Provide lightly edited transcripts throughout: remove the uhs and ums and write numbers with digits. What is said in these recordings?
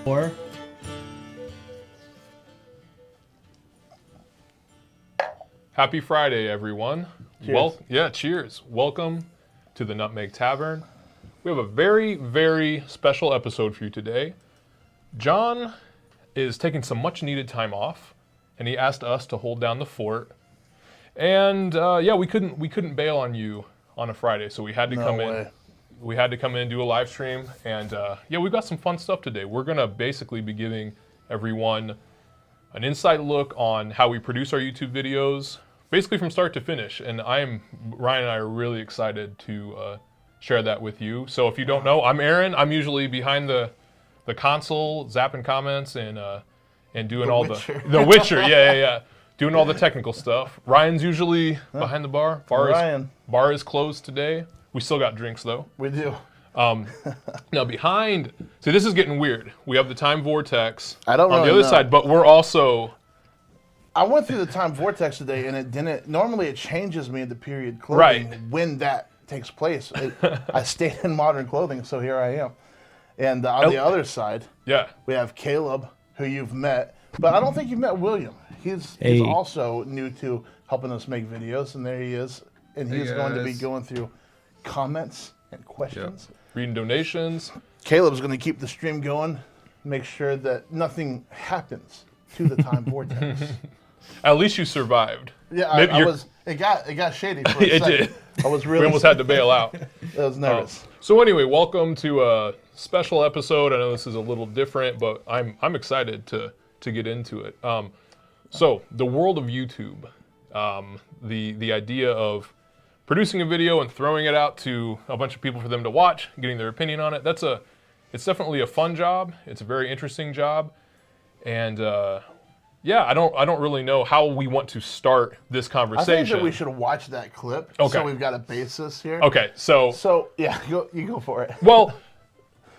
Or Happy Friday, everyone. Cheers. Cheers. Welcome to the Nutmeg Tavern. We have a very, very special episode for you today. John is taking some much needed time off, and he asked us to hold down the fort. And we couldn't bail on you on a Friday, so we had to come in. We had to come in and do a live stream, and we've got some fun stuff today. We're gonna basically be giving everyone an inside look on how we produce our YouTube videos, basically from start to finish. And Ryan and I are really excited to share that with you. So if you don't know, I'm Aaron. I'm usually behind the console, zapping comments and doing all the Witcher, yeah. Doing all the technical stuff. Ryan's usually behind the bar. Bar is closed today. We still got drinks though. We do. Now behind, see, this is getting weird. We have the time vortex I don't on really the other know. side, but we're also. I went through the time vortex today, and it didn't. Normally, it changes me into period clothing when that takes place. I stayed in modern clothing, so here I am. And on the other side, we have Caleb, who you've met, but I don't think you've met William. He's also new to helping us make videos, and there he is. And he's going to be going through comments and questions. Reading donations. Caleb's going to keep the stream going, make sure that nothing happens to the time vortex. At least you survived. Yeah, it got shady for a It second. did. I was really. We almost had to bail out. I was nervous. So anyway, welcome to a special episode. I know this is a little different, but I'm excited to get into it. So the world of YouTube, the idea of producing a video and throwing it out to a bunch of people for them to watch, getting their opinion on it. It's definitely a fun job. It's a very interesting job, and I don't really know how we want to start this conversation. I think that we should watch that clip, so we've got a basis here. Okay, so yeah, you go for it. Well,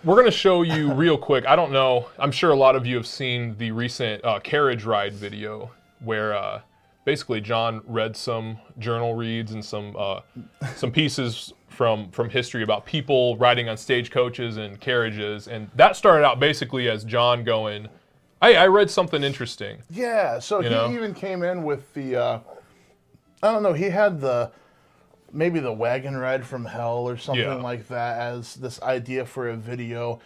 we're gonna show you real quick. I don't know. I'm sure a lot of you have seen the recent carriage ride video where. Basically, John read some journal reads and some pieces from history about people riding on stagecoaches and carriages, and that started out basically as John going, I read something interesting. Yeah, so he even came in with the, I don't know, he had maybe the wagon ride from hell or something like that as this idea for a video.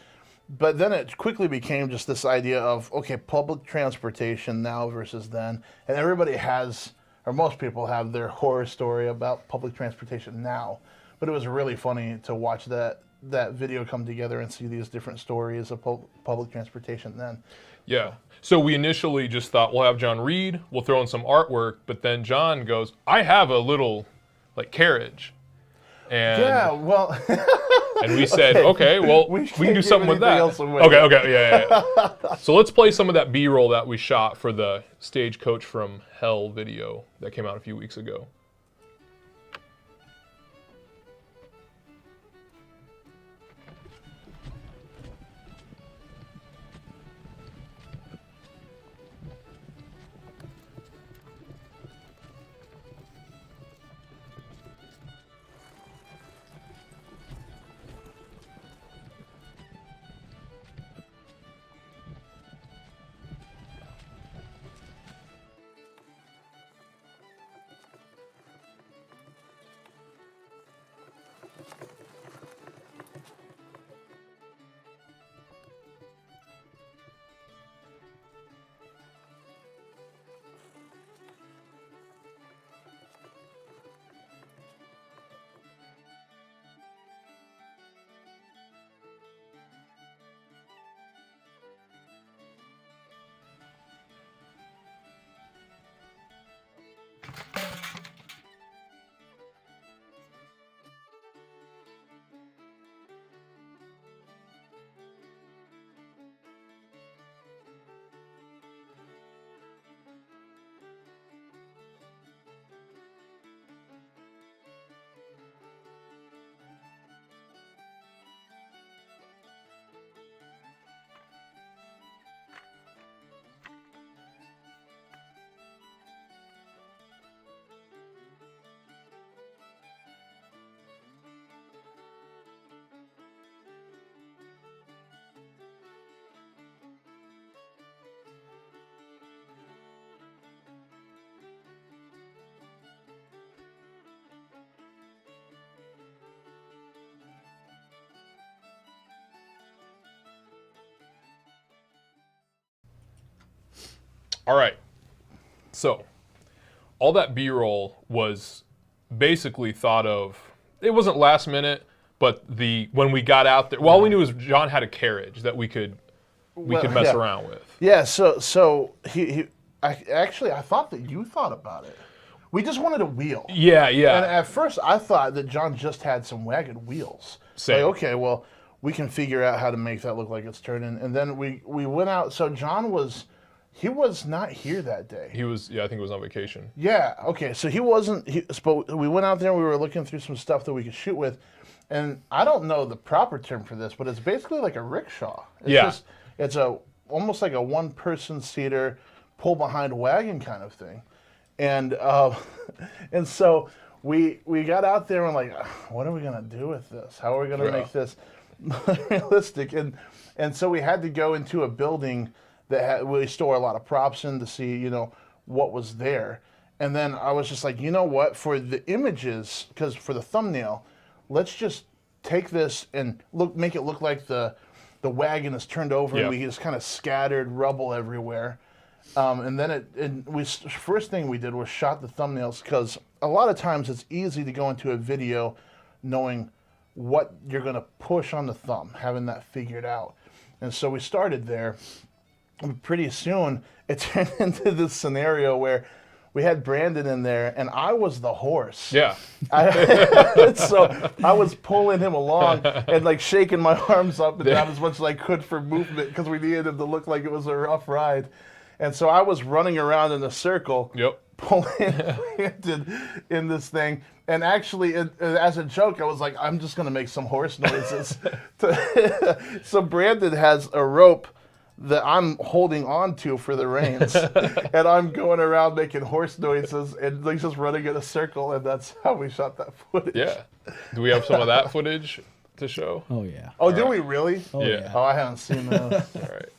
But then it quickly became just this idea of, okay, public transportation now versus then. And everybody has, or most people have their horror story about public transportation now. But it was really funny to watch that video come together and see these different stories of public transportation then. Yeah. So we initially just thought we'll have John read, we'll throw in some artwork, but then John goes, I have a little carriage. And yeah, well... And we said, okay, well, we can do something with that. Okay, yeah. So let's play some of that B-roll that we shot for the Stagecoach from Hell video that came out a few weeks ago. All right. So, all that B-roll was basically thought of. It wasn't last minute, but when we got out there, all we knew was John had a carriage that we could mess around with. Yeah. So I thought that you thought about it. We just wanted a wheel. Yeah. And at first, I thought that John just had some wagon wheels. Same. Like, okay, well, we can figure out how to make that look like it's turning. And then we went out. So John was not here that day. He was, I think he was on vacation. Yeah, okay, so he wasn't, but we went out there and we were looking through some stuff that we could shoot with, and I don't know the proper term for this, but it's basically like a rickshaw. It's almost like a one-person seater, pull-behind wagon kind of thing. And and so we got out there and like, what are we going to do with this? How are we going to make this realistic? And so we had to go into a building that we store a lot of props in to see, what was there. And then I was just like, you know what, for the images, because for the thumbnail, let's just take this and make it look like the wagon is turned over and we just kind of scattered rubble everywhere. And then first thing we did was shot the thumbnails, because a lot of times it's easy to go into a video knowing what you're going to push on the thumb, having that figured out. And so we started there. Pretty soon, it turned into this scenario where we had Brandon in there, and I was the horse. Yeah. So I was pulling him along and like shaking my arms up and down as much as I could for movement, because we needed him to look like it was a rough ride. And so I was running around in a circle, pulling Brandon in this thing. And actually, as a joke, I was like, I'm just going to make some horse noises. So Brandon has a rope that I'm holding on to for the reins, and I'm going around making horse noises and like just running in a circle, and that's how we shot that footage. Yeah. Do we have some of that footage to show? Oh, yeah. Oh, do we really? Oh, yeah. Oh, I haven't seen those. All right.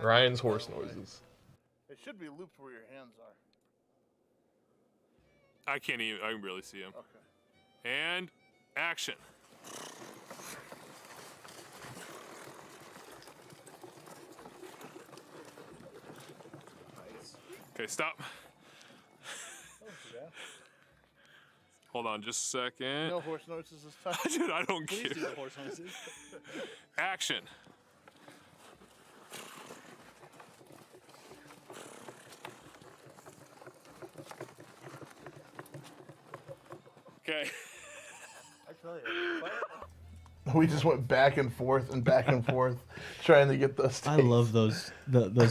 Ryan's horse noises. It should be looped where your hands are. I can barely see him. Okay. And action. Okay, stop. Hold on just a second. No horse noises this time. Dude, I don't care. Do the horse noises. Action. Okay. We just went back and forth trying to get those takes. I love those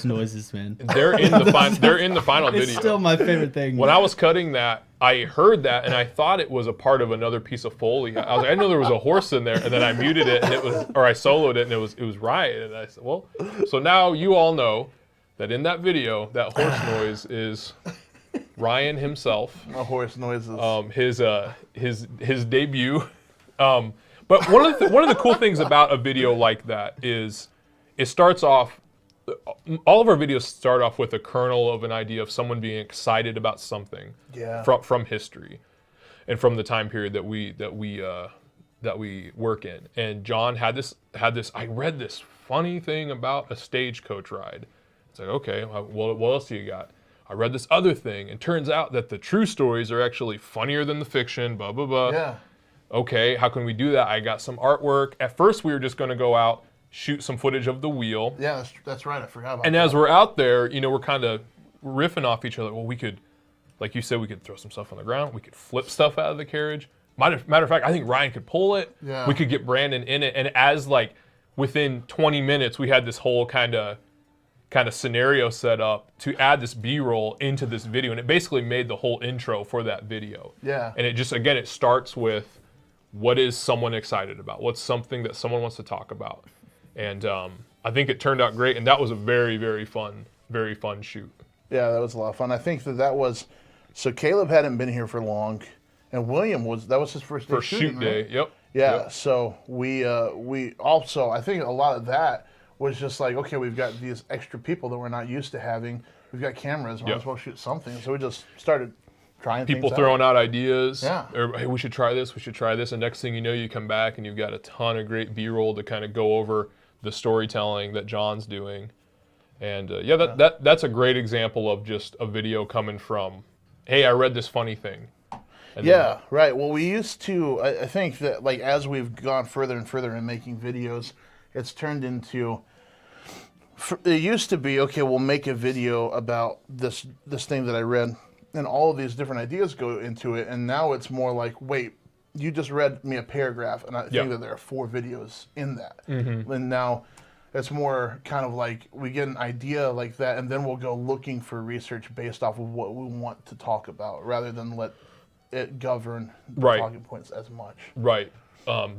noises, man. They're in the final video. It's still my favorite thing. When I was cutting that, I heard that and I thought it was a part of another piece of Foley. I was like, I know there was a horse in there, and then I muted it and I soloed it and it was Ryan. And I said, well, so now you all know that in that video, that horse noise is Ryan himself. My horse noises. His debut. But one of the cool things about a video like that is it starts off. All of our videos start off with a kernel of an idea of someone being excited about something from history, and from the time period that we work in. And John had this. I read this funny thing about a stagecoach ride. It's like, okay, well, what else do you got? I read this other thing, and turns out that the true stories are actually funnier than the fiction. Blah blah blah. Yeah. Okay, how can we do that? I got some artwork. At first, we were just going to go out, shoot some footage of the wheel. Yeah, that's right. I forgot about that. And as we're out there, we're kind of riffing off each other. Well, we could, like you said, we could throw some stuff on the ground. We could flip stuff out of the carriage. Matter of fact, I think Ryan could pull it. Yeah. We could get Brandon in it. And as within 20 minutes, we had this whole kind of scenario set up to add this B-roll into this video. And it basically made the whole intro for that video. Yeah. And it just, again, it starts with, what is someone excited about? What's something that someone wants to talk about? And I think it turned out great, and that was a very, very fun shoot. Yeah, that was a lot of fun. I think that was, so Caleb hadn't been here for long, and William that was his first day shooting, shoot day, right? yep. Yeah, Yep. so we also, I think a lot of that was just like, okay, we've got these extra people that we're not used to having. We've got cameras, might as well shoot something. So we just started trying people things throwing out ideas. Yeah. Or, hey, we should try this. And next thing you know, you come back and you've got a ton of great B-roll to kind of go over the storytelling that John's doing. And yeah, that's a great example of just a video coming from, hey, I read this funny thing. And yeah, right. Well, we used to, I think that like as we've gone further and further in making videos, it's turned into, it used to be, okay, we'll make a video about this thing that I read, and all of these different ideas go into it, and now it's more like, wait, you just read me a paragraph, and I think that there are 4 videos in that. And now it's more kind of like we get an idea like that, and then we'll go looking for research based off of what we want to talk about, rather than let it govern the talking points as much. Right.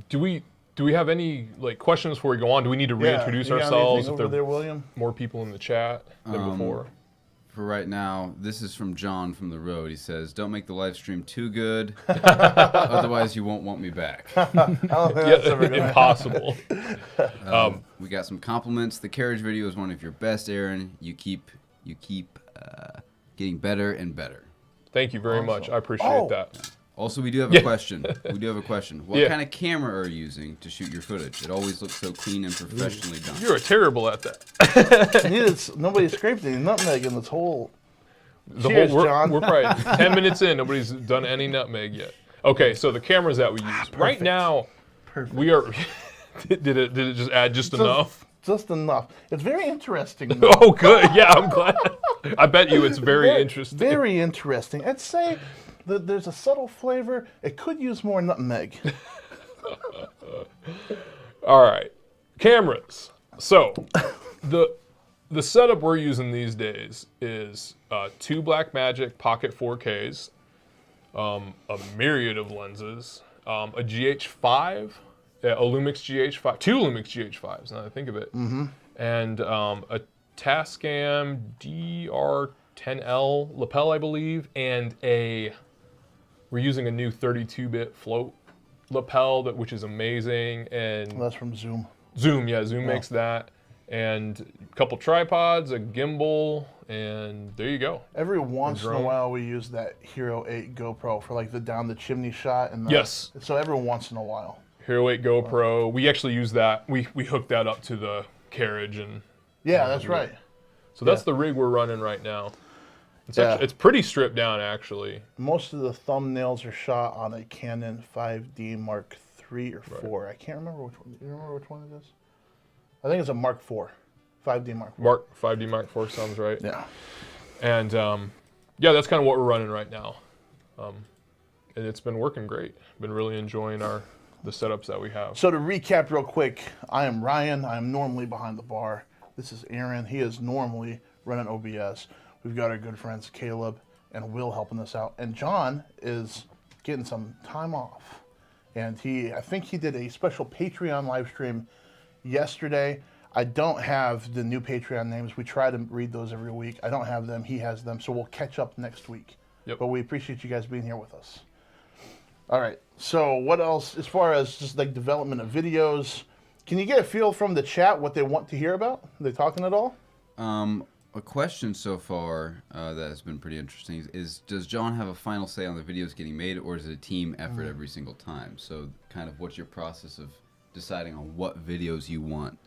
Do we have any like questions before we go on? Do we need to reintroduce ourselves? Over there, William? More people in the chat than before. For right now, this is from John from the road. He says, "Don't make the live stream too good, otherwise you won't want me back." Impossible. We got some compliments. The carriage video is one of your best, Aaron. You keep getting better and better. Thank you very much. I appreciate that. Also, we do have a question. What kind of camera are you using to shoot your footage? It always looks so clean and professionally done. You're terrible at that. Nobody scraped any nutmeg in this whole. Cheers, John. We're probably 10 minutes in. Nobody's done any nutmeg yet. Okay, so the cameras that we use right now, we are. did it just add just enough? Just enough. It's very interesting. Oh, good. Yeah, I'm glad. I bet you it's very interesting. Very interesting. I'd say that there's a subtle flavor. It could use more nutmeg. All right, cameras. So the setup we're using these days is 2 Blackmagic Pocket 4Ks, a myriad of lenses, a GH5, a Lumix GH5, 2 Lumix GH5s, now that I think of it, and a Tascam DR10L lapel, I believe, and we're using a new 32-bit float lapel, which is amazing. And that's from Zoom. Zoom makes that. And a couple tripods, a gimbal, and there you go. Every once in a while we use that Hero 8 GoPro for like the down the chimney shot. And yes. So every once in a while. Hero 8 GoPro. We actually use that. We hooked that up to the carriage. And yeah, that's right. So that's the rig we're running right now. It's pretty stripped down, actually. Most of the thumbnails are shot on a Canon 5D Mark III or 4. I can't remember which one. Do you remember which one it is? I think it's a Mark IV. 5D Mark IV. 5D Mark IV sounds right. Yeah. And yeah, that's kind of what we're running right now. And it's been working great. Been really enjoying the setups that we have. So to recap real quick, I am Ryan. I am normally behind the bar. This is Aaron. He is normally running OBS. We've got our good friends Caleb and Will helping us out. And John is getting some time off. And I think he did a special Patreon live stream yesterday. I don't have the new Patreon names. We try to read those every week. I don't have them. He has them. So we'll catch up next week. Yep. But we appreciate you guys being here with us. All right. So what else, as far as just like development of videos, can you get a feel from the chat what they want to hear about? Are they talking at all? A question so far that has been pretty interesting is, does John have a final say on the videos getting made, or is it a team effort every single time? So kind of what's your process of deciding on what videos you want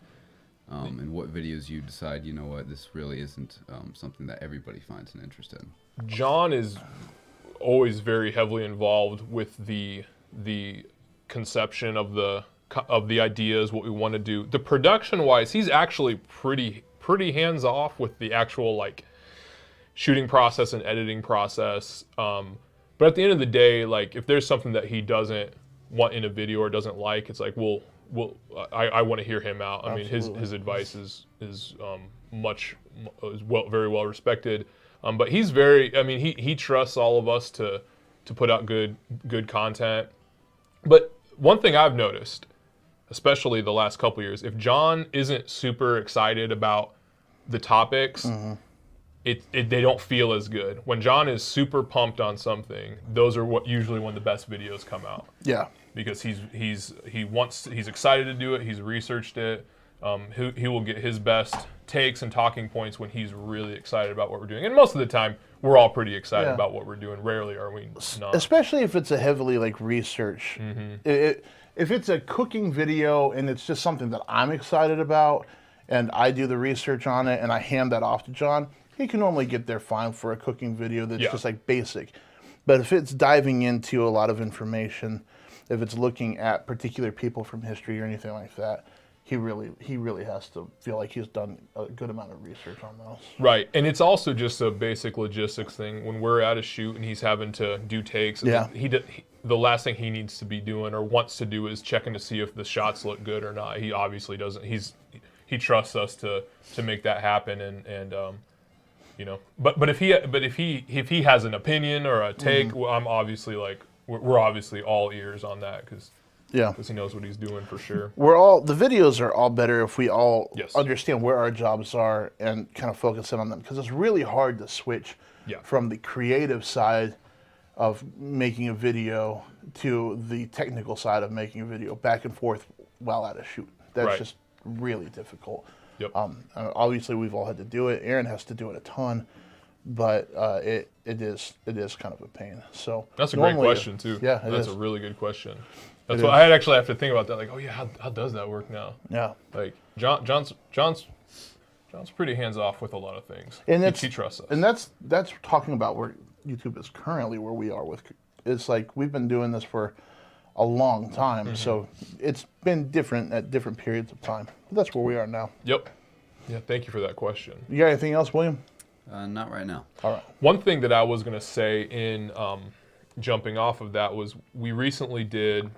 and what videos you decide, you know what, this really isn't something that everybody finds an interest in? John is always very heavily involved with the conception of the ideas, what we want to do. The production-wise, he's actually pretty hands-off with the actual like shooting process and editing process. But at the end of the day, like if there's something that he doesn't want in a video or doesn't like, it's like I want to hear him out. I mean, his advice is very well respected. But he's he trusts all of us to put out good content. But one thing I've noticed, especially the last couple years, if John isn't super excited about the topics, they don't feel as good. When John is super pumped on something, those are usually when the best videos come out. Yeah. Because he's excited to do it. He's researched it. He will get his best takes and talking points when he's really excited about what we're doing. And most of the time, we're all pretty excited about what we're doing. Rarely are we not. Especially if it's a heavily like research. If it's a cooking video and it's just something that I'm excited about, and I do the research on it, and I hand that off to John, he can normally get there fine for a cooking video that's just like basic. But if it's diving into a lot of information, if it's looking at particular people from history or anything like that, he really has to feel like he's done a good amount of research on those. Right, and it's also just a basic logistics thing. When we're at a shoot and he's having to do takes, the last thing he needs to be doing or wants to do is checking to see if the shots look good or not. He obviously doesn't. He trusts us to make that happen, and you know. But if he has an opinion or a take, well, I'm obviously like we're obviously all ears on that because he knows what he's doing for sure. The videos are all better if we all understand where our jobs are and kind of focus in on them, because it's really hard to switch from the creative side of making a video to the technical side of making a video, back and forth while at a shoot. That's just really difficult. Yep. Obviously, we've all had to do it. Aaron has to do it a ton, but it is kind of a pain. So that's a great question too. Yeah, that's a really good question. That's what I actually have to think about that. Like, oh yeah, how does that work now? Yeah. Like John's pretty hands off with a lot of things. And he trusts us. And that's talking about where YouTube is currently, where we are with. It's like we've been doing this for a long time, so it's been different at different periods of time. But that's where we are now. Yep. Yeah. Thank you for that question. You got anything else, William? Not right now. All right. One thing that I was gonna say in jumping off of that was we recently did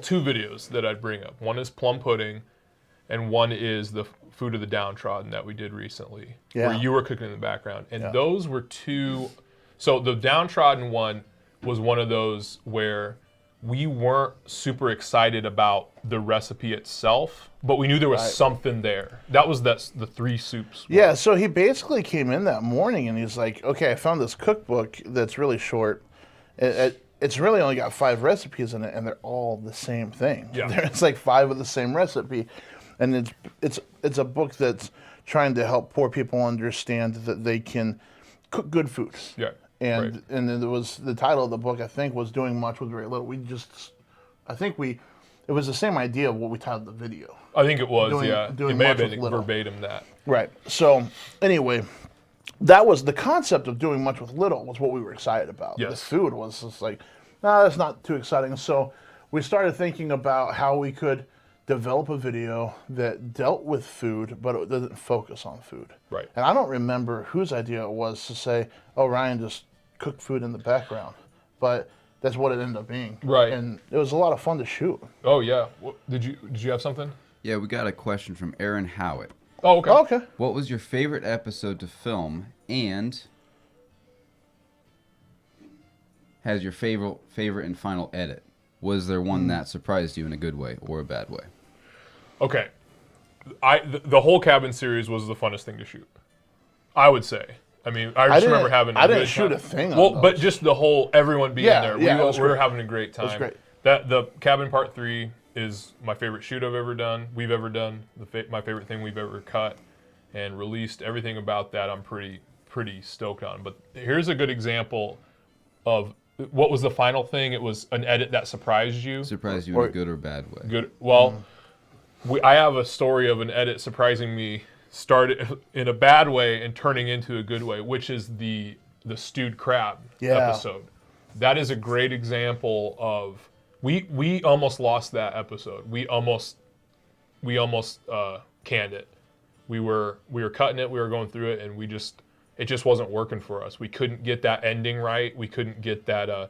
two videos that I'd bring up. One is plum pudding, and one is the food of the downtrodden that we did recently, where you were cooking in the background. And those were two. So the downtrodden one was one of those where we weren't super excited about the recipe itself, but we knew there was something there. That was the three soups one. Yeah, so he basically came in that morning and he's like, okay, I found this cookbook that's really short. It's really only got 5 recipes in it, and they're all the same thing. Yeah. It's like 5 of the same recipe. And it's a book that's trying to help poor people understand that they can cook good food. Yeah. And and it was the title of the book, I think, was Doing Much with Very Little. It was the same idea of what we titled the video. I think it was, Doing it may have much been with little. verbatim that. Right. So anyway, that was the concept of doing much with little was what we were excited about. Yes. The food was just like, nah, that's not too exciting. So we started thinking about how we could develop a video that dealt with food, but it doesn't focus on food. Right. And I don't remember whose idea it was to say, oh, Ryan just cooked food in the background. But that's what it ended up being. Right. And it was a lot of fun to shoot. Oh yeah. Did you have something? Yeah, we got a question from Aaron Howitt. Oh, okay. Oh, okay. What was your favorite episode to film, and has your favorite and final edit? Was there one that surprised you in a good way or a bad way? Okay. The whole cabin series was the funnest thing to shoot, I would say. I mean, I just remember having a good time. I didn't shoot a thing on those. But just the whole, everyone being there. We were having a great time. It was great. The cabin part 3 is my favorite shoot I've ever done, my favorite thing we've ever cut and released. Everything about that I'm pretty stoked on. But here's a good example of what was the final thing. It was an edit that surprised you. Surprised you in a good or bad way? Good. Well, I have a story of an edit surprising me, started in a bad way and turning into a good way, which is the stewed crab episode. That is a great example of we almost lost that episode. We almost canned it. We were cutting it. We were going through it, and it just wasn't working for us. We couldn't get that ending right. We couldn't get that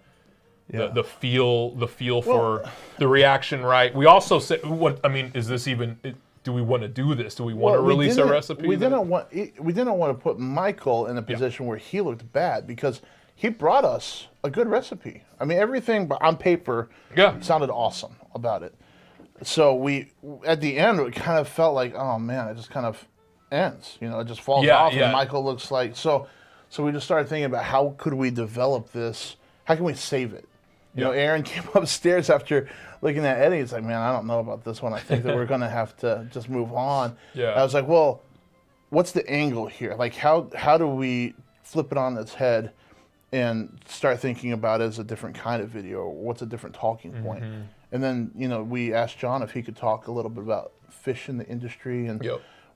the feel for the reaction right. We also said, is this even? Do we want to do this? Do we want to release a recipe? We didn't want to put Michael in a position where he looked bad, because he brought us a good recipe. I mean, everything on paper sounded awesome about it. So we, at the end, it kind of felt like, oh man, it just kind of ends. It just falls off, and Michael looks like so. So we just started thinking about how could we develop this? How can we save it? Aaron came upstairs after looking at Eddie. He's like, man, I don't know about this one. I think that we're going to have to just move on. Yeah. I was like, well, what's the angle here? Like, how do we flip it on its head and start thinking about it as a different kind of video? Or what's a different talking point? And then, we asked John if he could talk a little bit about fish in the industry and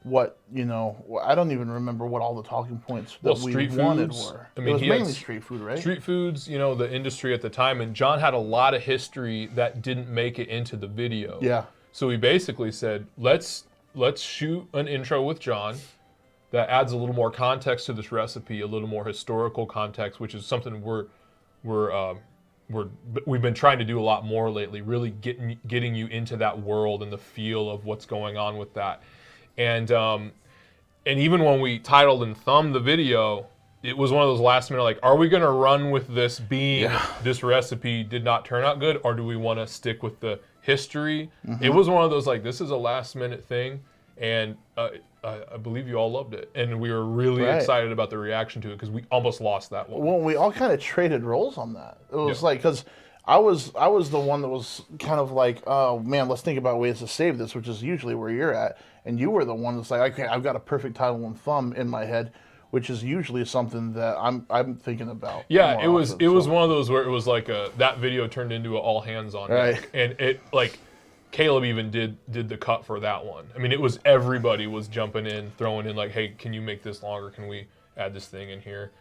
what, I don't even remember what all the talking points that we street wanted foods. were. I mean, it was he had mainly street food, right? Street foods, the industry at the time, and John had a lot of history that didn't make it into the video. Yeah. So we basically said, let's shoot an intro with John that adds a little more context to this recipe, a little more historical context, which is something we've been trying to do a lot more lately, really getting you into that world and the feel of what's going on with that. And even when we titled and thumbed the video, it was one of those last minute, like, are we going to run with this being this recipe did not turn out good, or do we want to stick with the history? It was one of those, like, this is a last minute thing, and I believe you all loved it, and we were really excited about the reaction to it because we almost lost that one. Well, we all kind of traded roles on that. It was like, because I was the one that was kind of like, oh man, let's think about ways to save this, which is usually where you're at, and you were the one that's like, okay, I've got a perfect title and thumb in my head, which is usually something that I'm thinking about. Yeah, it was one of those where it was like that video turned into an all hands on deck, and it like. Caleb even did the cut for that one. I mean, it was everybody was jumping in, throwing in like, hey, can you make this longer? Can we add this thing in here?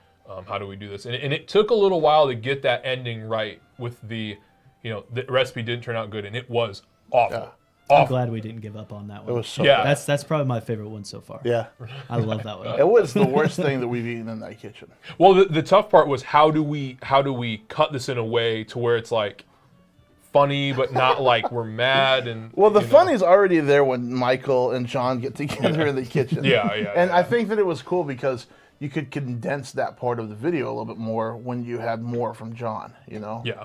How do we do this? And it took a little while to get that ending right with the recipe didn't turn out good, and it was awful. Yeah. I'm glad we didn't give up on that one. It was so Yeah. bad. That's probably my favorite one so far. Yeah. I love that one. It was the worst thing that we've eaten in that kitchen. Well, the tough part was how do we cut this in a way to where it's like funny, but not like we're mad. And well, the funny's already there when Michael and John get together in the kitchen. And I think that it was cool because you could condense that part of the video a little bit more when you had more from John. Yeah.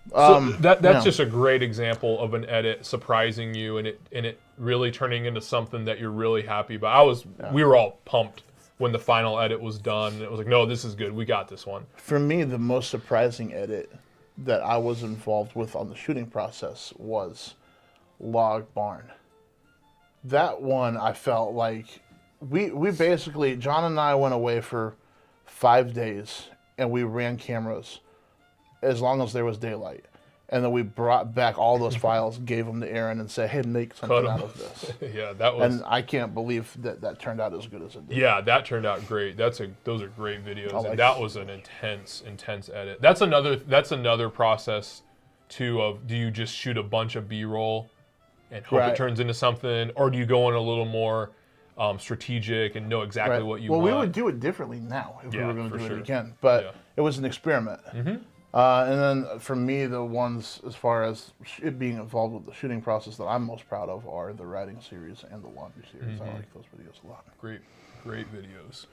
So that's just a great example of an edit surprising you and it really turning into something that you're really happy about. We were all pumped when the final edit was done. It was like, no, this is good. We got this one. For me, the most surprising edit that I was involved with on the shooting process was Log Barn. That one, I felt like we basically, John and I went away for 5 days and we ran cameras as long as there was daylight. And then we brought back all those files, gave them to Aaron, and said, "Hey, make something out of this." Yeah, that was. And I can't believe that turned out as good as it did. Yeah, that turned out great. Those are great videos, like and that was an intense edit. That's another process too. Of do you just shoot a bunch of B-roll and hope it turns into something, or do you go in a little more strategic and know exactly what you want? Well, we would do it differently now if we were going to do it again, but it was an experiment. Mm-hmm. And then for me, the ones as far as it being involved with the shooting process that I'm most proud of are the writing series and the laundry series. I like those videos a lot. Great videos.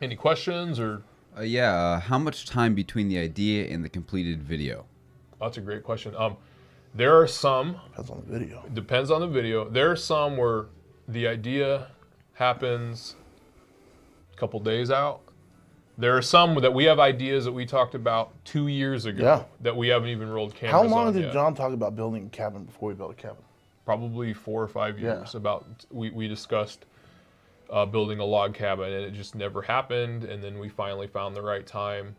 Any questions or? How much time between the idea and the completed video? That's a great question. There are some. Depends on the video. Depends on the video. There are some where the idea happens a couple days out. There are some that we have ideas that we talked about 2 years ago that we haven't even rolled cameras on. How long did yet. John talk about building a cabin before we built a cabin? Probably 4 or 5 years. We discussed building a log cabin, and it just never happened. And then we finally found the right time,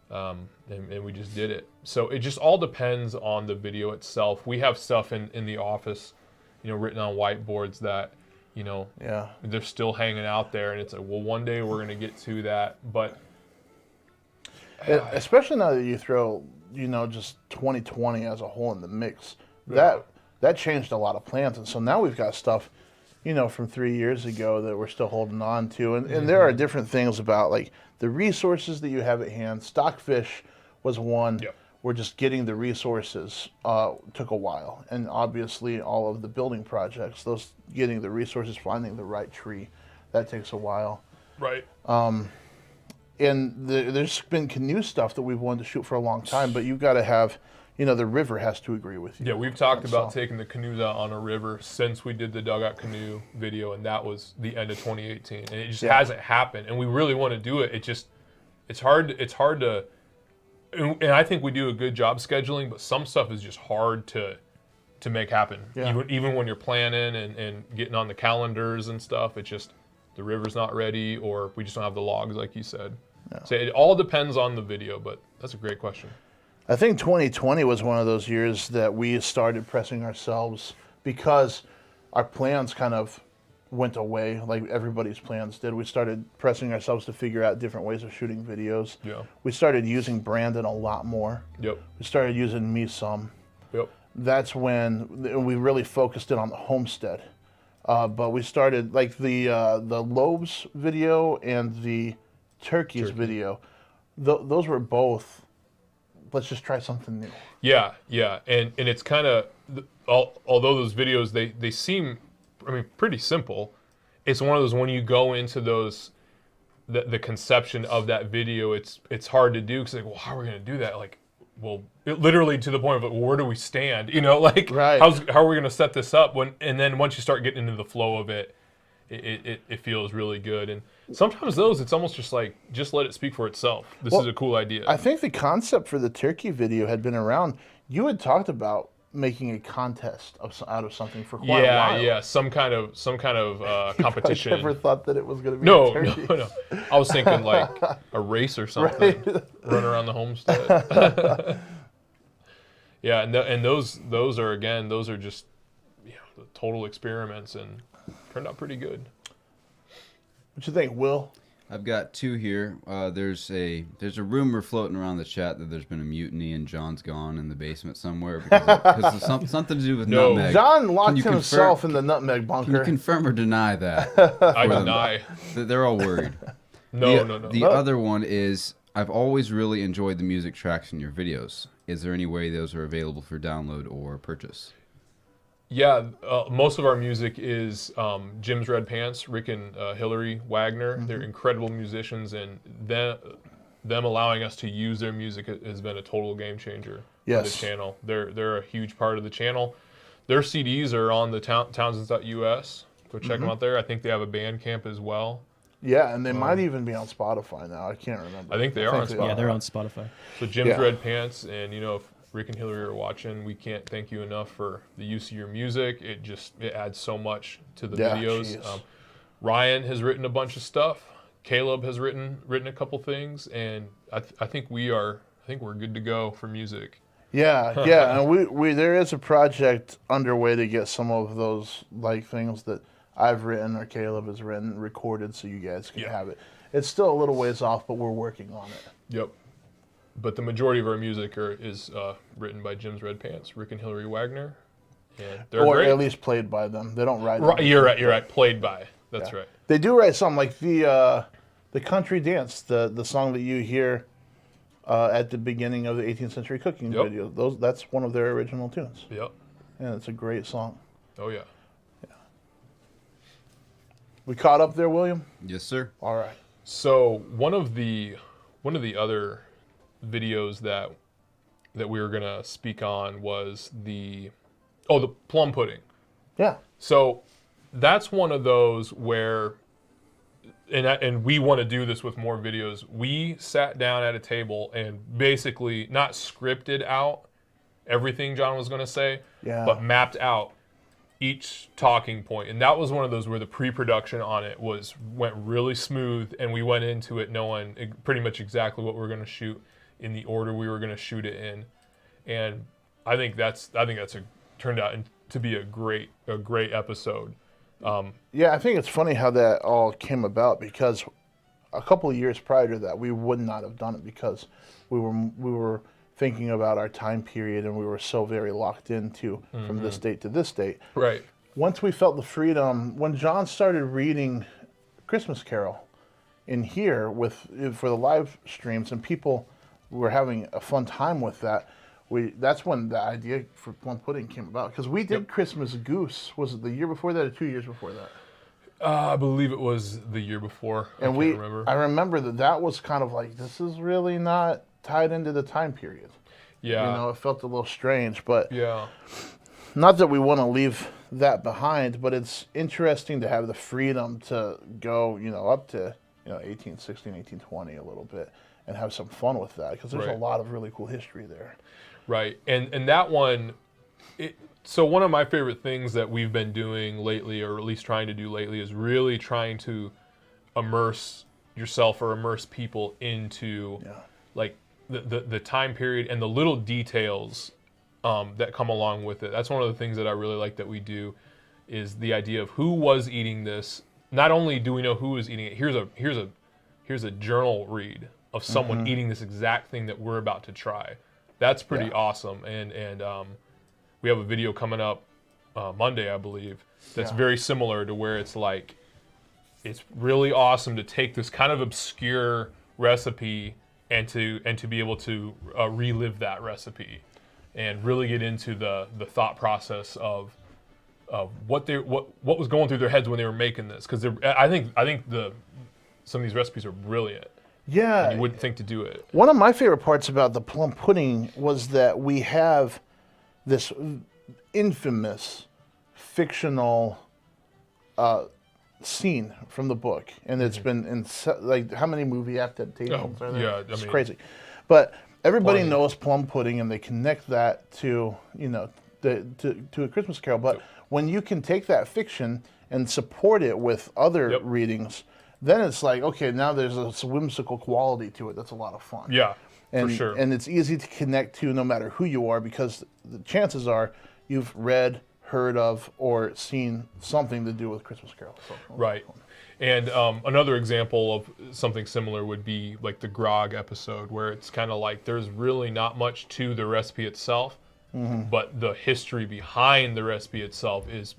and we just did it. So it just all depends on the video itself. We have stuff in the office, written on whiteboards that. They're still hanging out there, and it's like, well, one day we're going to get to that. But especially now that you throw, just 2020 as a whole in the mix, that changed a lot of plans, and so now we've got stuff, from 3 years ago that we're still holding on to, and there are different things about like the resources that you have at hand. Stockfish was one. Yep. We're just getting the resources took a while, and obviously all of the building projects, those getting the resources, finding the right tree, that takes a while. Right. And there's been canoe stuff that we've wanted to shoot for a long time, but you've got to have, the river has to agree with you. Yeah, we've talked about taking the canoes out on a river since we did the dugout canoe video, and that was the end of 2018, and it just hasn't happened. And we really want to do it. It's hard to. And I think we do a good job scheduling, but some stuff is just hard to make happen. Yeah. Even when you're planning and getting on the calendars and stuff, it's just the river's not ready, or we just don't have the logs, like you said. Yeah. So it all depends on the video, but that's a great question. I think 2020 was one of those years that we started pressing ourselves because our plans kind of went away like everybody's plans did. We started pressing ourselves to figure out different ways of shooting videos. Yeah. We started using Brandon a lot more. Yep. We started using me some. Yep. That's when we really focused in on the homestead. But we started like the lobes video and the turkeys video. Those were both. Let's just try something new. Yeah, yeah, and it's kind of, although those videos they seem, I mean, pretty simple. It's one of those when you go into those, the conception of that video, it's hard to do because like, well, how are we gonna do that? Like, well, literally to the point of like, well, where do we stand? You know, like right. how are we gonna set this up? And then once you start getting into the flow of it, it feels really good. And sometimes those, it's almost just like, just let it speak for itself. This is a cool idea. I think the concept for the turkey video had been around. You had talked about making a contest out of something for quite a while. Yeah, some kind of competition. I never thought that it was going to be No. a turkey. I was thinking like a race or something, run around the homestead. Yeah, and those are just the total experiments and turned out pretty good. What you think, Will? I've got two here. There's a rumor floating around the chat that there's been a mutiny and John's gone in the basement somewhere because of something to do with nutmeg. John locked himself in the nutmeg bunker. Can you confirm or deny that? I deny. They're all worried. No. The other one is I've always really enjoyed the music tracks in your videos. Is there any way those are available for download or purchase? Yeah, most of our music is Jim's Red Pants, Rick and Hillary Wagner. Mm-hmm. They're incredible musicians, and them allowing us to use their music has been a total game changer for the channel. They're a huge part of the channel. Their CDs are on the Townsends.us. Go check them out there. I think they have a Bandcamp as well. Yeah, and they might even be on Spotify now. I can't remember. I think they are on Spotify. Yeah, they're on Spotify. So Jim's Red Pants, and if Rick and Hillary are watching, we can't thank you enough for the use of your music. It adds so much to the videos. Ryan has written a bunch of stuff. Caleb has written a couple things, and I think we're good to go for music. Yeah, and we there is a project underway to get some of those like things that I've written or Caleb has written recorded so you guys can have it. It's still a little ways off, but we're working on it. Yep. But the majority of our music is written by Jim's Red Pants, Rick and Hillary Wagner, and they're great. At least played by them. They don't write them. You're right. Played by. That's right. They do write some like the country dance, the song that you hear at the beginning of the 18th century cooking video. That's one of their original tunes. Yep. And it's a great song. Oh yeah. We caught up there, William? Yes, sir. All right. So one of the other videos that we were gonna speak on was the plum pudding. Yeah. So that's one of those where, and we want to do this with more videos. We sat down at a table and basically not scripted out everything John was gonna say, but mapped out each talking point. And that was one of those where the pre-production on it went really smooth, and we went into it knowing pretty much exactly what we were gonna shoot in the order we were going to shoot it in, and I think that's turned out to be a great episode. I think it's funny how that all came about because a couple of years prior to that we would not have done it because we were thinking about our time period and we were so very locked into from this date to this date. Right. Once we felt the freedom, when John started reading Christmas Carol in here for the live streams and people were having a fun time with that. That's when the idea for plum pudding came about because we did Christmas Goose. Was it the year before that or 2 years before that? I believe it was the year before. I can't remember. I remember that was kind of like, this is really not tied into the time period. Yeah. It felt a little strange, but yeah. Not that we want to leave that behind, but it's interesting to have the freedom to go, up to 1816, 1820 a little bit. And have some fun with that because there's a lot of really cool history there. Right, and that one, so one of my favorite things that we've been doing lately, or at least trying to do lately, is really trying to immerse yourself or immerse people into like the time period and the little details that come along with it. That's one of the things that I really like that we do is the idea of who was eating this. Not only do we know who is eating it, here's a journal read of someone eating this exact thing that we're about to try. That's pretty awesome. And we have a video coming up Monday, I believe, that's very similar to where it's like, it's really awesome to take this kind of obscure recipe and to be able to relive that recipe and really get into the thought process of what was going through their heads when they were making this, because I think some of these recipes are brilliant. Yeah, and you wouldn't think to do it. One of my favorite parts about the plum pudding was that we have this infamous fictional scene from the book, and it's been in like how many movie adaptations are there? Yeah, it's crazy. But everybody plenty. knows plum pudding, and they connect that to to A Christmas Carol. But when you can take that fiction and support it with other readings, then it's like, okay, now there's a whimsical quality to it that's a lot of fun. Yeah, and, for sure. And it's easy to connect to no matter who you are, because the chances are you've read, heard of, or seen something to do with Christmas Carol. So, right. And another example of something similar would be like the grog episode, where it's kind of like there's really not much to the recipe itself, but the history behind the recipe itself is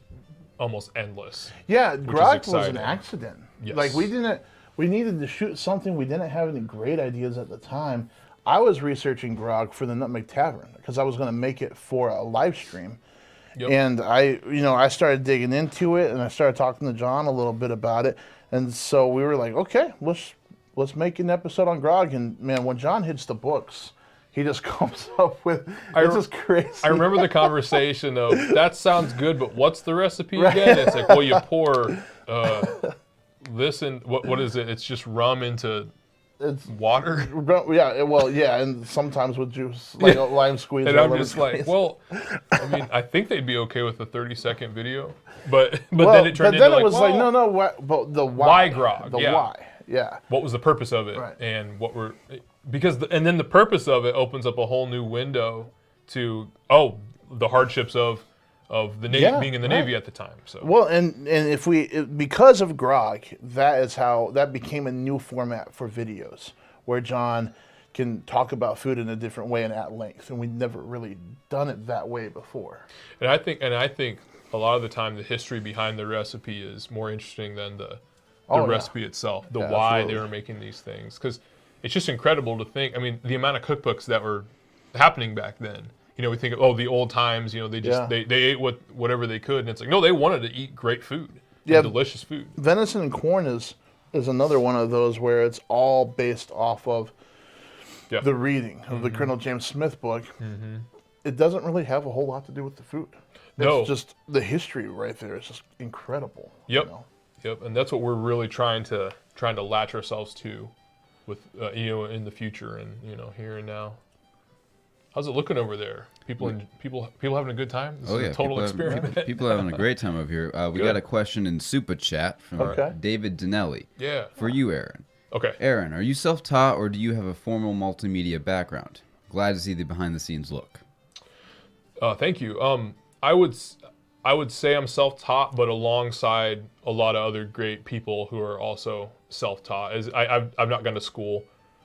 almost endless. Yeah, grog was an exciting. accident. Yes. Like we needed to shoot something. We didn't have any great ideas at the time. I was researching grog for the Nutmeg Tavern because I was going to make it for a live stream. Yep. And I started digging into it, and I started talking to John a little bit about it. And so we were like, okay, let's make an episode on grog. And man, when John hits the books, he just comes up with it's just crazy. I remember the conversation of, that sounds good, but what's the recipe again? It's like, well, you pour this in, what is it? It's just rum into water? Yeah, well, yeah, and sometimes with juice, like a lime squeeze. And I'm just like, well, I mean, I think they'd be okay with a 30-second video, but then it turned into like, it was like, no, but the why. Why grog? The why, yeah. What was the purpose of it? Right. And and then the purpose of it opens up a whole new window to, the hardships of the Navy, being in the Navy at the time. So well, and because of grog, that became a new format for videos where John can talk about food in a different way and at length, and we'd never really done it that way before. And I think a lot of the time the history behind the recipe is more interesting than the recipe itself, why absolutely. they were making these things, because it's just incredible to think. I mean, the amount of cookbooks that were happening back then. We think of the old times. They just they ate whatever they could, and it's like, no, they wanted to eat great food, delicious food. Venison and corn is another one of those where it's all based off of the reading of the Colonel James Smith book. It doesn't really have a whole lot to do with the food. It's just the history right there is just incredible. Yep, and that's what we're really trying to latch ourselves to, with in the future and here and now. How's it looking over there? People having a good time? This is a total experiment. People are having a great time over here. We got a question in Super Chat from David Dinelli. Yeah. For you, Aaron. Okay. Aaron, are you self-taught or do you have a formal multimedia background? Glad to see the behind-the-scenes look. Thank you. I would say I'm self-taught, but alongside a lot of other great people who are also self-taught. I've not gone to school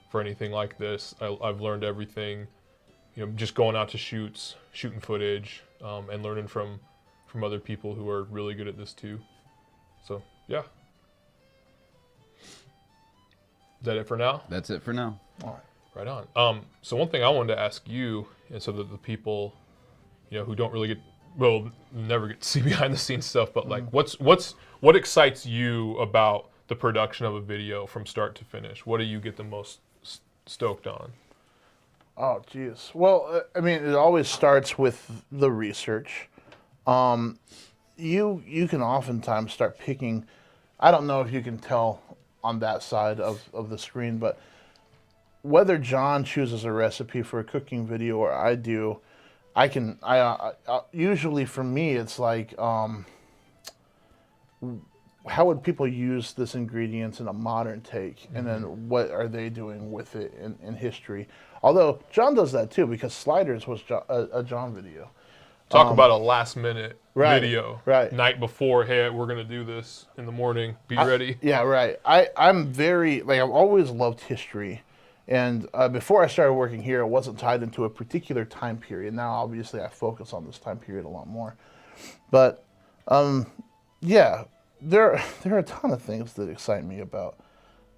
for anything like this. I've learned everything. Just going out to shoots, shooting footage, and learning from other people who are really good at this too. So, yeah. Is that it for now? That's it for now. All right. Right on. So one thing I wanted to ask you, and so that the people, who don't really never get to see behind the scenes stuff, but like, what excites you about the production of a video from start to finish? What do you get the most stoked on? Oh, geez. Well, I mean, it always starts with the research. You can oftentimes start picking. I don't know if you can tell on that side of the screen, but whether John chooses a recipe for a cooking video or I do, I usually for me it's like, how would people use this ingredients in a modern take, and then what are they doing with it in history? Although John does that too, because Sliders was a John video. Talk about a last minute right, video. right. Night before, hey, we're going to do this in the morning. Be ready. Yeah, right. I'm very, like, I've always loved history. And before I started working here, it wasn't tied into a particular time period. Now, obviously, I focus on this time period a lot more. But, yeah, there are a ton of things that excite me about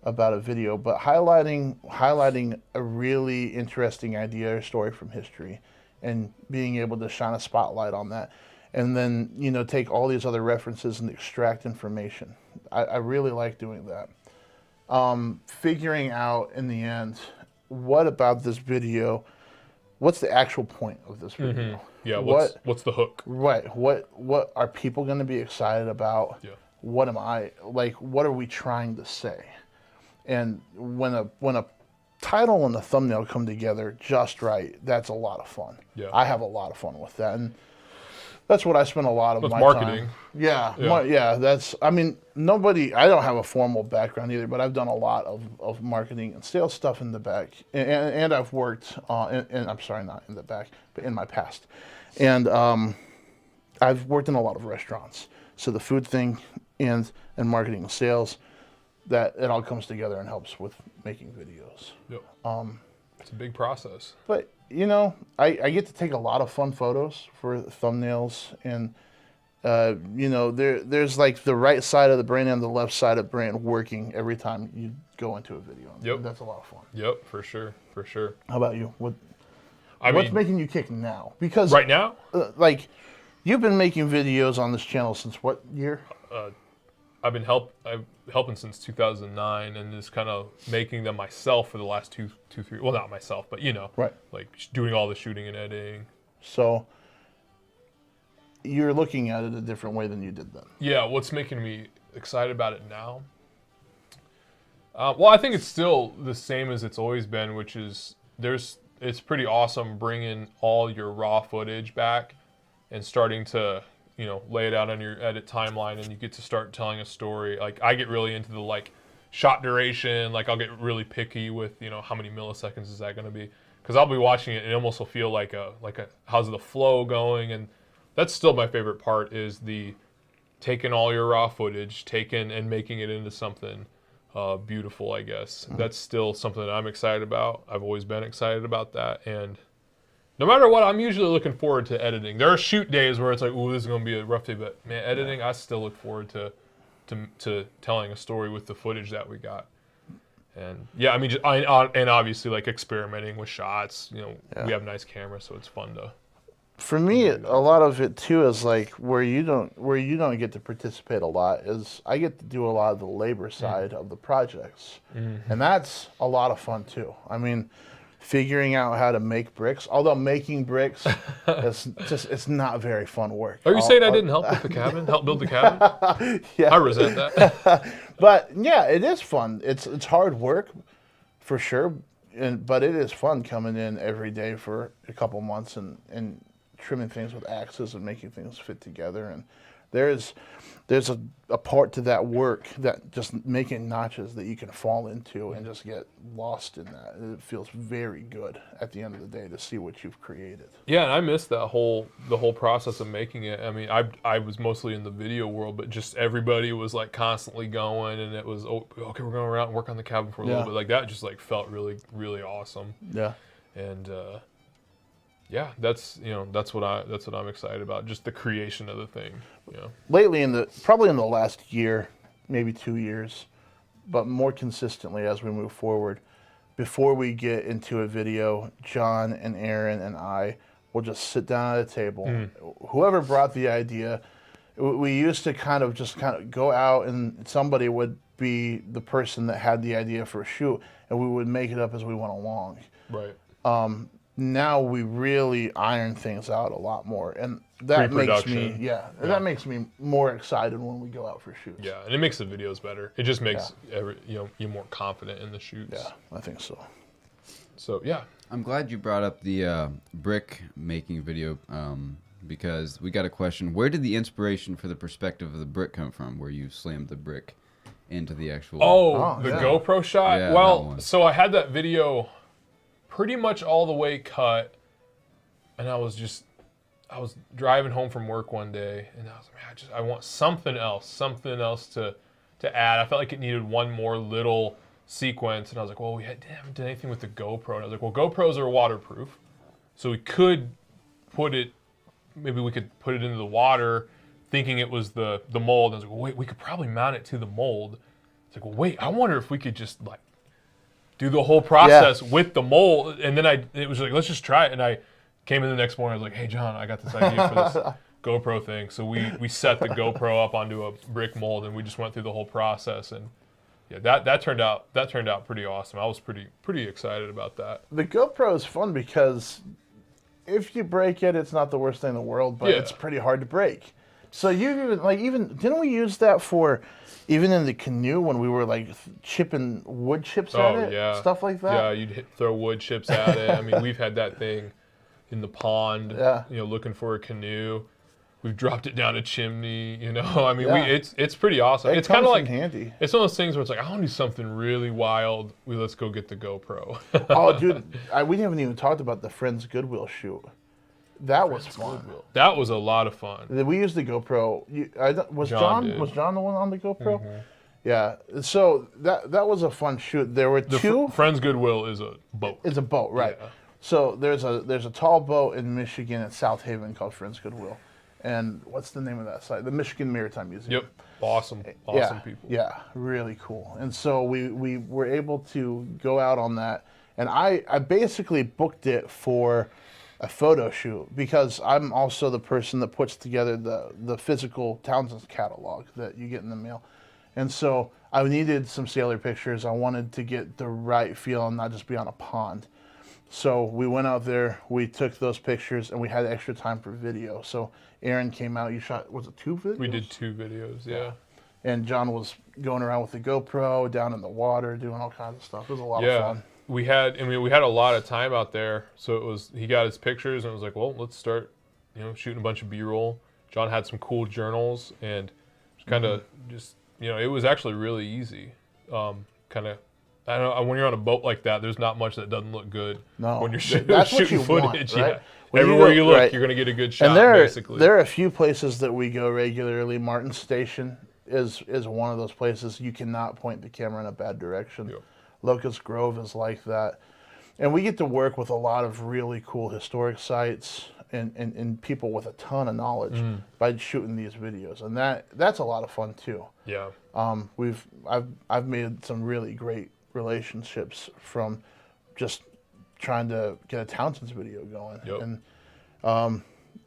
a video. But highlighting a really interesting idea or story from history and being able to shine a spotlight on that. And then, you know, take all these other references and extract information. I really like doing that. Figuring out in the end, what about this video, what's the actual point of this video? Yeah, what's the hook? Right. What are people going to be excited about? Yeah. What am I, like, what are we trying to say? And when a title and a thumbnail come together just right, that's a lot of fun. Yeah. I have a lot of fun with that. And that's what I spend a lot of That's my marketing. time. Yeah, Yeah. that's, I mean, I don't have a formal background either, but I've done a lot of marketing and sales stuff in the back. And I've worked, I'm sorry, not in the back, but in my past. And I've worked in a lot of restaurants. So the food thing and marketing and sales, that it all comes together and helps with making videos. Yep. It's a big process. But, you know, I get to take a lot of fun photos for thumbnails, and, you know, there's like the right side of the brain and the left side of the brain working every time you go into a video. Yep. That's a lot of fun. Yep, for sure. How about you? What's mean, making you kick now? Because right now, like, you've been making videos on this channel since what year? I've been helping since 2009, and just kind of making them myself for the last two, three. Well, not myself, but you know, Right. like doing all the shooting and editing. So you're looking at it a different way than you did then. Yeah, what's making me excited about it now? Well, I think it's still the same as it's always been, which is it's pretty awesome bringing all your raw footage back and starting to, you know, lay it out on your edit timeline, and you get to start telling a story. Like, I get really into the, like, shot duration. Like, I'll get really picky with, you know, how many milliseconds is that going to be? Because I'll be watching it and it almost will feel like a how's the flow going? And that's still my favorite part, is the taking all your raw footage, and making it into something beautiful, I guess. That's still something that I'm excited about. I've always been excited about that. And no matter what, I'm usually looking forward to editing. There are shoot days where it's like, ooh, this is going to be a rough day, but man, editing, I still look forward to telling a story with the footage that we got. And yeah, I mean, and obviously, like, experimenting with shots. You know, we have nice cameras, so it's fun to. For me, a lot of it too is like where you don't get to participate a lot is I get to do a lot of the labor side of the projects, and that's a lot of fun too. I mean, figuring out how to make bricks, although making bricks it's not very fun work. Are you saying I didn't help with the cabin? Help build the cabin? Yeah. I resent that. But yeah, it is fun. It's hard work, for sure, but it is fun coming in every day for a couple months and trimming things with axes and making things fit together. And there's a part to that work, that just making notches that you can fall into and just get lost in that. It feels very good at the end of the day to see what you've created. Yeah, and I missed the whole process of making it. I mean, I was mostly in the video world, but just everybody was like constantly going, and it was, oh, okay, we're going around and work on the cabin for a little bit. Like, that just like felt really, really awesome. Yeah. And yeah, that's what I'm excited about. Just the creation of the thing. You know. Lately, probably in the last year, maybe 2 years, but more consistently as we move forward, before we get into a video, John and Aaron and I will just sit down at a table. Whoever brought the idea, we used to kind of go out, and somebody would be the person that had the idea for a shoot, and we would make it up as we went along. Right. Now we really iron things out a lot more, and that makes me that makes me more excited when we go out for shoots. Yeah, and it makes the videos better. It just makes you more confident in the shoots. Yeah, I think so. So yeah, I'm glad you brought up the brick making video because we got a question. Where did the inspiration for the perspective of the brick come from? Where you slammed the brick into the actual? The GoPro shot. Yeah, well, so I had that video pretty much all the way cut, and I I was driving home from work one day, and I was like, man, I want something else to add. I felt like it needed one more little sequence, and I was like, well, we haven't done anything with the GoPro. And I was like, well, GoPros are waterproof, so we could put it into the water, thinking it was the mold. And I was like, well, wait, we could probably mount it to the mold. It's like, well, wait, I wonder if we could just like do the whole process with the mold. And then it was like, let's just try it. And I came in the next morning. I was like, hey, John, I got this idea for this GoPro thing. So we set the GoPro up onto a brick mold, and we just went through the whole process. And yeah, that turned out pretty awesome. I was pretty excited about that. The GoPro is fun because if you break it, it's not the worst thing in the world, but it's pretty hard to break. So you even didn't we use that for even in the canoe when we were like chipping wood chips at it, stuff like that? Yeah, you'd throw wood chips at it. I mean, we've had that thing in the pond, looking for a canoe. We've dropped it down a chimney, I mean, it's pretty awesome. It's kind of like handy. It's one of those things where it's like, I want to do something really wild. Let's go get the GoPro. Oh, dude, we haven't even talked about the Friends Goodwill shoot. That was fun. That was a lot of fun. We used the GoPro. Was John the one on the GoPro? Mm-hmm. Yeah. So that was a fun shoot. There were two. Friends Goodwill is a boat. It's a boat, right? Yeah. So there's a tall boat in Michigan at South Haven called Friends Goodwill. And what's the name of that site? The Michigan Maritime Museum. Yep. Awesome people. Yeah, really cool. And so we were able to go out on that. And I basically booked it for a photo shoot because I'm also the person that puts together the physical Townsends catalog that you get in the mail. And so I needed some sailor pictures. I wanted to get the right feel and not just be on a pond. So we went out there, we took those pictures, and we had extra time for video. So Aaron came out, you shot, was it 2 videos? We did 2 videos, yeah. And John was going around with the GoPro, down in the water, doing all kinds of stuff. It was a lot of fun. We had a lot of time out there, so he got his pictures and was like, well, let's start, shooting a bunch of B-roll. John had some cool journals, and kind of it was actually really easy. I don't know, when you're on a boat like that, there's not much that doesn't look good. No, when you're shooting footage. Want, right? Yeah, everywhere you look, you're gonna get a good shot. And basically, there are a few places that we go regularly. Martin Station is one of those places. You cannot point the camera in a bad direction. Yep. Locust Grove is like that. And we get to work with a lot of really cool historic sites and people with a ton of knowledge by shooting these videos. And that's a lot of fun too. Yeah. I've made some really great relationships from just trying to get a Townsends video going. Yep.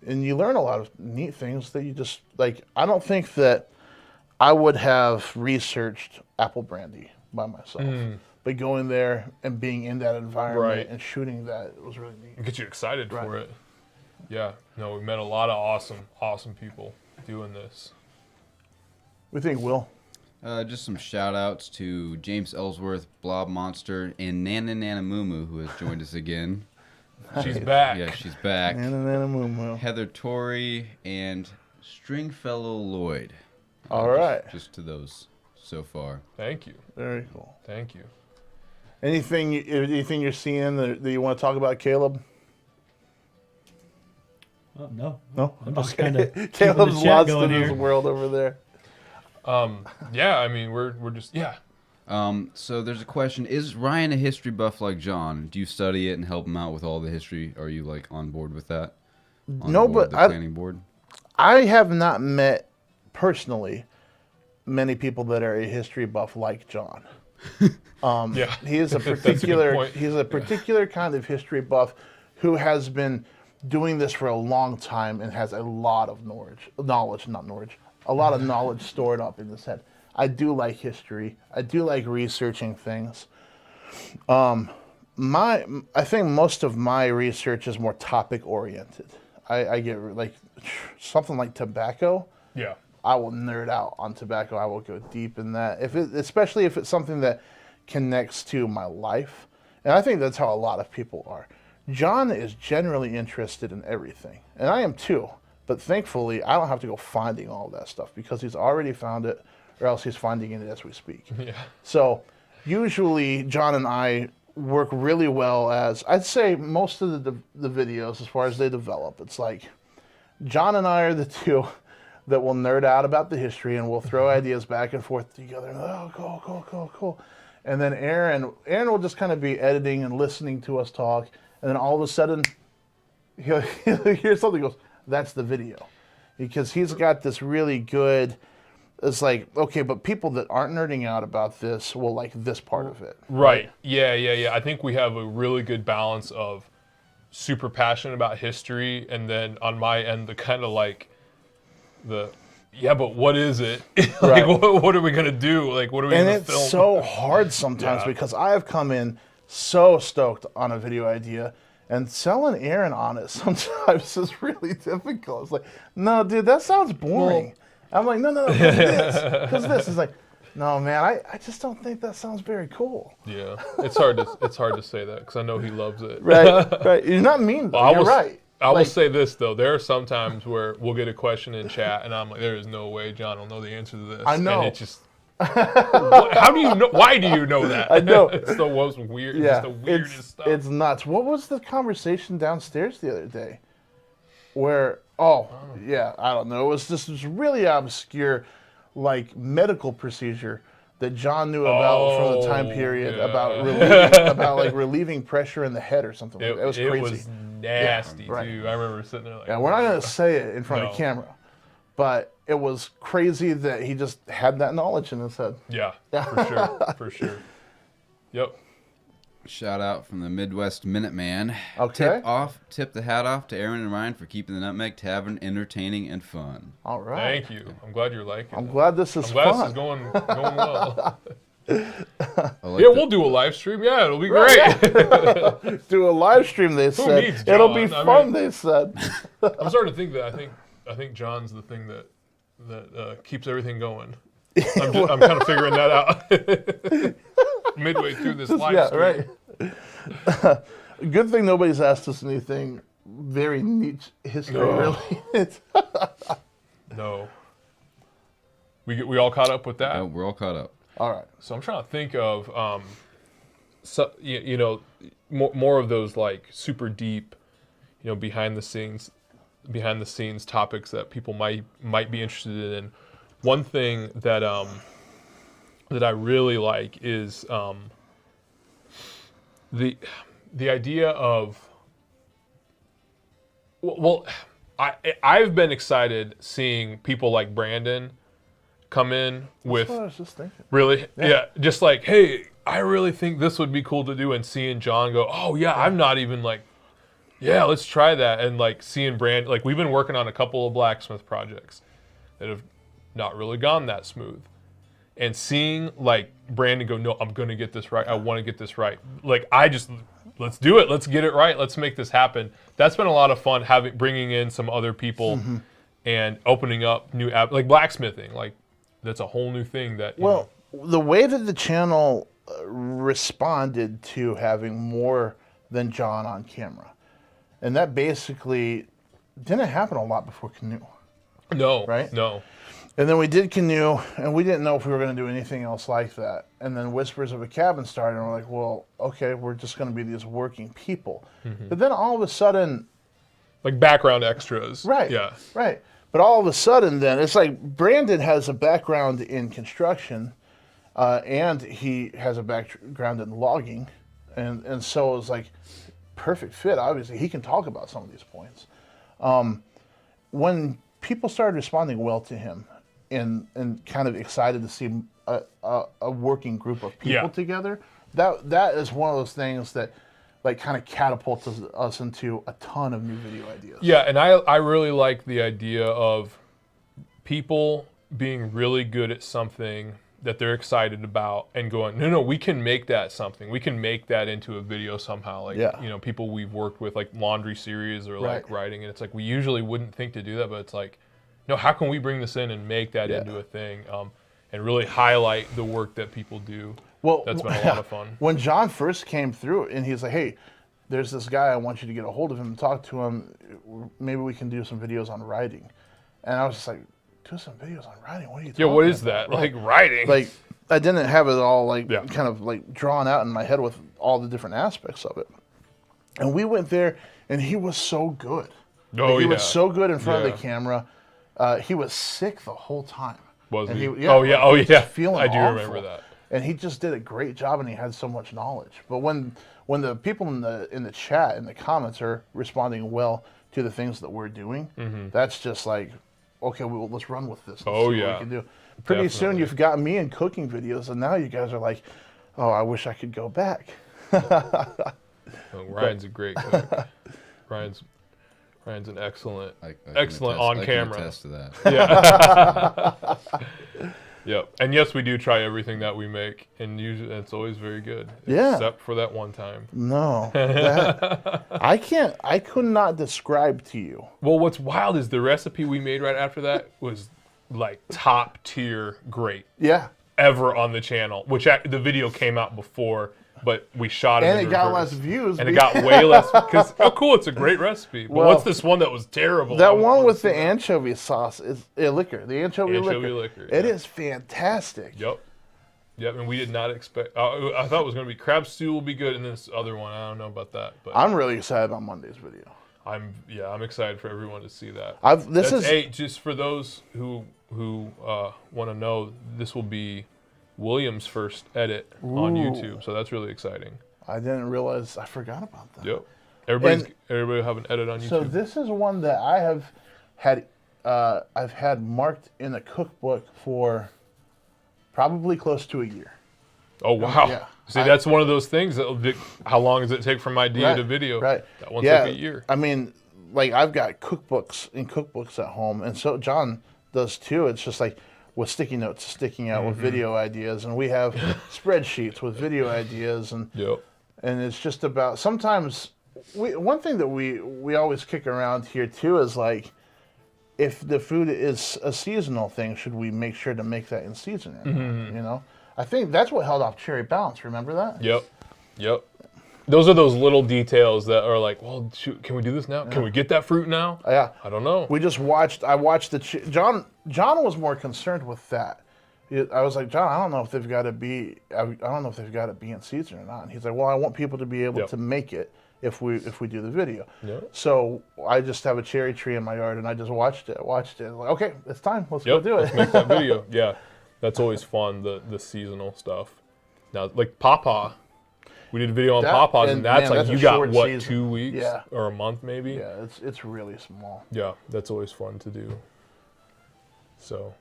And you learn a lot of neat things that you just like. I don't think that I would have researched apple brandy by myself. But going there and being in that environment and shooting that, it was really neat. It gets you excited for it. Yeah. No, we met a lot of awesome people doing this. What do you think, Will? Just some shout outs to James Ellsworth, Blob Monster, and Nana Nana Mumu, who has joined us again. She's back. Yeah, she's back. Nana Nana Mumu. Heather Torrey and Stringfellow Lloyd. All right. Just to those so far. Thank you. Very cool. Thank you. Anything you're seeing that you want to talk about, Caleb? Oh, no. No? I'm just kind of Caleb's lost in his world over there. Yeah, I mean, we're just, So there's a question. Is Ryan a history buff like John? Do you study it and help him out with all the history? Are you, like, on board with that? But the planning board? I have not met, personally, many people that are a history buff like John. He is a particular kind of history buff who has been doing this for a long time and has a lot of knowledge stored up in his head. I do like history. I do like researching things. I think most of my research is more topic oriented. I get like something like tobacco. Yeah. I will nerd out on tobacco. I will go deep in that. Especially if it's something that connects to my life. And I think that's how a lot of people are. John is generally interested in everything. And I am too. But thankfully, I don't have to go finding all that stuff because he's already found it, or else he's finding it as we speak. Yeah. So usually, John and I work really well as, I'd say most of the videos, as far as they develop, it's like John and I are the two that will nerd out about the history, and we'll throw ideas back and forth together. And, oh, cool. And then Aaron will just kind of be editing and listening to us talk. And then all of a sudden, he'll hear something, goes, that's the video. Because he's got this really good, it's like, okay, but people that aren't nerding out about this will like this part of it. Right. Yeah. I think we have a really good balance of super passionate about history, and then on my end, the kind of like but what is it? Like, Right. what are we going to do? Like, what are we going to film? And it's so hard sometimes because I have come in so stoked on a video idea, and selling Aaron on it sometimes is really difficult. It's like, no, dude, that sounds boring. I'm like, no, because this is like, no, man, I just don't think that sounds very cool. Yeah, it's hard to say that because I know he loves it. Right. You're not mean, though. You're right. I will say this though: there are some times where we'll get a question in chat, and I'm like, "There is no way John will know the answer to this." I know. And it just, how do you know? Why do you know that? I know. It's the most weird. Yeah, it's the weirdest stuff. It's nuts. What was the conversation downstairs the other day? Where, I don't know. It was just this really obscure, like, medical procedure that John knew about from the time period about relieving pressure in the head or something. It was crazy. It was nasty, right. dude. I remember sitting there like, Yeah, we're not going to say it in front of camera, but it was crazy that he just had that knowledge in his head. Yeah, for sure. Yep. Shout out from the Midwest Minuteman. Okay. Tip the hat off to Aaron and Ryan for keeping the Nutmeg Tavern entertaining and fun. All right. Thank you. I'm glad you're liking it. I'm glad this is I'm glad fun. this is going well. Like we'll do a live stream. Yeah, it'll be great. Do a live stream, they said. needs It'll John? be I fun, mean- they said. I'm starting to think that I think John's the thing that keeps everything going. I'm kind of figuring that out midway through this live stream. Right. Good thing nobody's asked us anything very niche history related. No. We all caught up with that. Oh, we're all caught up. All right. So I'm trying to think of more of those like super deep, behind the scenes topics that people might be interested in. One thing that I really like is the idea of I've been excited seeing people like Brandon come in with That's what I was just thinking. really just like, hey, I really think this would be cool to do, and seeing John go, oh yeah, I'm not even like, yeah, let's try that, and like seeing Brandon, like we've been working on a couple of blacksmith projects that have not really gone that smooth. And seeing like Brandon go, no, I'm going to get this right. I want to get this right. Like let's do it. Let's get it right. Let's make this happen. That's been a lot of fun bringing in some other people and opening up new like blacksmithing. Like that's a whole new thing that, the way that the channel responded to having more than John on camera, and that basically didn't happen a lot before Canoe. no, Right? No. And then we did Canoe, and we didn't know if we were going to do anything else like that. And then Whispers of a Cabin started, and we're like, well, okay, we're just going to be these working people. But then all of a sudden... Like background extras. Right. Yeah. Right. But all of a sudden then, it's like Brandon has a background in construction, and he has a background in logging. And so it's like perfect fit, obviously. He can talk about some of these points. When people started responding well to him, and kind of excited to see a working group of people together. That is one of those things that like kind of catapults us into a ton of new video ideas. Yeah, and I really like the idea of people being really good at something that they're excited about and going, no, we can make that something. We can make that into a video somehow. Like, people we've worked with, like laundry series or like writing, and it's like we usually wouldn't think to do that, but it's like, no, how can we bring this in and make that into a thing, and really highlight the work that people do? Well, that's been a lot of fun. When John first came through, and he's like, hey, there's this guy, I want you to get a hold of him and talk to him. Maybe we can do some videos on writing. And I was just like, do some videos on writing? What are you talking about? Yeah, what is that? Like writing? Like, I didn't have it all kind of like drawn out in my head with all the different aspects of it. And we went there, and he was so good. Oh, he yeah. was so good in front Yeah. of the camera. He was sick the whole time. Was And he? yeah, Oh, yeah. like, Oh, he was yeah. feeling I do awful. remember that. And he just did a great job, and he had so much knowledge. But when the people in the chat, in the comments, are responding well to the things that we're doing, that's just like, okay, well, let's run with this. Let's see what we can do. Pretty soon, Definitely. you've got me in cooking videos, and now you guys are like, oh, I wish I could go back. Oh, Ryan's a great cook. Ryan's an excellent, excellent on I camera. can attest to that. Yeah. Yep. And yes, we do try everything that we make, and usually it's always very good. Yeah. Except for that one time. No, I could not describe to you. Well, what's wild is the recipe we made right after that was like top tier great Yeah. ever on the channel, which the video came out before, but we shot it And in it got reverse. less views. And it got way less because cool, it's a great recipe. But Well, what's this one that was terrible? That one with the anchovy sauce is liquor. The anchovy Anchovy liquor. liquor, It yeah. is fantastic. Yep. Yep, and we did not expect. I thought it was going to be crab stew will be good, and this other one, I don't know about that, but I'm really excited about Monday's video. I'm excited for everyone to see that. Just for those who want to know, this will be William's first edit on YouTube, so that's really exciting. I didn't realize. I forgot about that. Yep. Everybody will have an edit on YouTube. So this is one that I have had. I've had marked in the cookbook for probably close to a year. Oh wow! Yeah. See, that's one of those things. How long does it take from idea to video? Right. That one Yeah. took a year. I mean, like I've got cookbooks at home, and so John does too. It's just like with sticky notes sticking out with video ideas, and we have spreadsheets with video ideas, and Yep. and it's just about sometimes. One thing that we always kick around here too is like, if the food is a seasonal thing, should we make sure to make that in season? Or not, you know, I think that's what held off Cherry Bounce. Remember that? Yep. Those are those little details that are like, well, shoot, can we do this now? Can we get that fruit now? Yeah. I don't know. I watched John was more concerned with that. I was like, John, I don't know if they've got to be in season or not. And he's like, well, I want people to be able to make it if we do the video. Yep. So I just have a cherry tree in my yard, and I just watched it. Like, okay, it's time. Let's go do it. Let's make that video. Yeah, that's always fun. The seasonal stuff. Now, like Pawpaw, we did a video on Pawpaws, and that's like you got what season. 2 weeks or a month maybe. Yeah, it's really small. Yeah, that's always fun to do. So,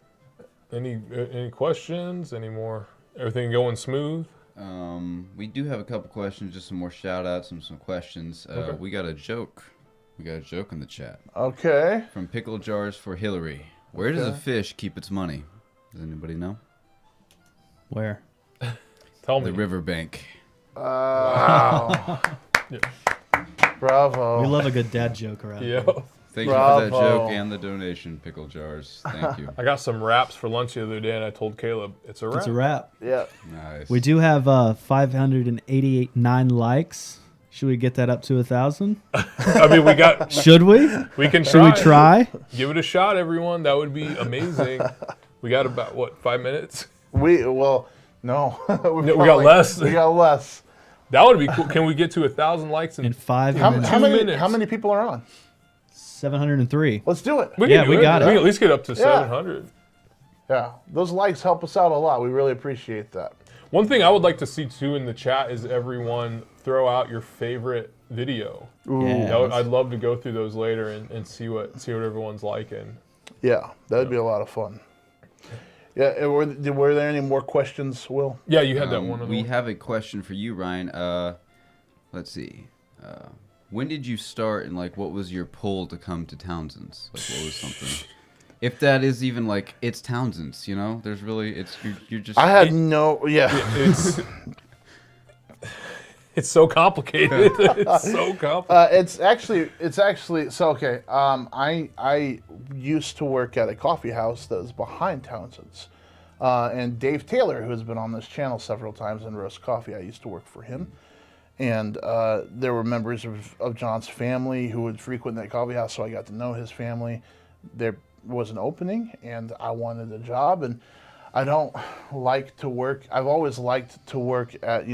any questions? Any more? Everything going smooth? We do have a couple questions, just some more shout outs and some questions. Okay. We got a joke. We got a joke in the chat. Okay. From Pickle Jars for Hillary. Where does a fish keep its money? Does anybody know? Where? Tell me. The riverbank. Wow. Bravo. We love a good dad joke around Yeah. here. Thank you for that Bravo. joke and the donation, Pickle Jars. Thank you. I got some wraps for lunch the other day, and I told Caleb it's a wrap. It's a wrap. Yeah. Nice. We do have 589 likes. Should we get that up to 1,000? I mean, we got. Should we? We can Should try. we try? Give it a shot, everyone. That would be amazing. We got about 5 minutes? No. We got less. We got less. That would be cool. Can we get to 1,000 likes In 5 How minutes. many? How many people are on? 703. Let's do it. We Yeah, can do we it. got it. We can at least get up to 700. Yeah, those likes help us out a lot. We really appreciate that. One thing I would like to see too in the chat is everyone throw out your favorite video. Yeah. I'd love to go through those later and see what everyone's liking. Yeah, that would be a lot of fun. Yeah, and were there any more questions, Will? Yeah, you had that one. We have a question for you, Ryan. Let's see. When did you start, and like, what was your pull to come to Townsends? Like, what was something? If that is even like, it's Townsends, you know. There's really, you're just. I had yeah. It's so complicated. It's so complicated. It's actually so okay. I used to work at a coffee house that was behind Townsends, and Dave Taylor, who has been on this channel several times in Roast Coffee, I used to work for him, and there were members of John's family who would frequent that coffee house, so I got to know his family. There was an opening, and I wanted a job, and I don't like to work. I've always liked to work at,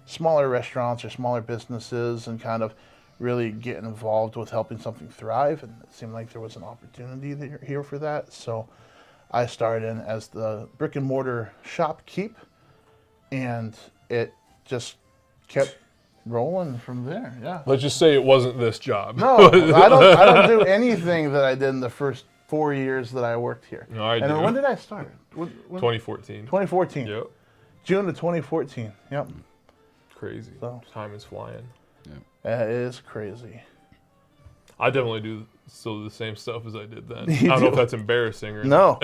smaller restaurants or smaller businesses and kind of really get involved with helping something thrive, and it seemed like there was an opportunity here for that. So I started in as the brick and mortar shop keep, and it just kept rolling from there. Yeah. Let's just say it wasn't this job. No, I don't do anything that I did in the first 4 years that I worked here. No, I and do. when did I start? 2014. 2014. Yep. June of 2014. Yep. Crazy. So. Time is flying. It is crazy. I definitely do still the same stuff as I did then. I You don't know do? if that's embarrassing or No,